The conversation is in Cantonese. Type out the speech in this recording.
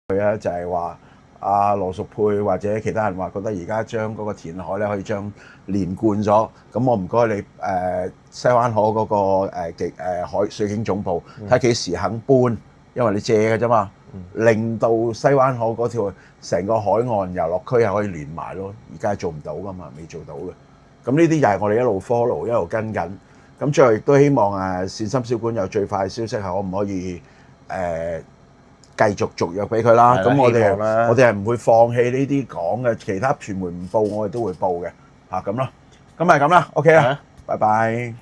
佢啊，就係話阿羅淑佩或者其他人話覺得而家將嗰個填海咧可以將連貫咗，咁我唔該你西灣河嗰個海水警總部睇幾時肯搬，因為你借嘅啫嘛，令到西灣河嗰條成個海岸遊樂區係可以連埋咯，而家係做唔到噶嘛，未做到嘅。咁呢啲又係我哋一路 follow 一路跟緊，咁最後亦都希望善心小館有最快嘅消息係可唔可以繼續續約俾佢啦。咁我哋係唔會放棄呢啲講嘅，其他傳媒唔報我哋都會報嘅嚇咁咯。咁咪咁啦，OK 啦，拜拜。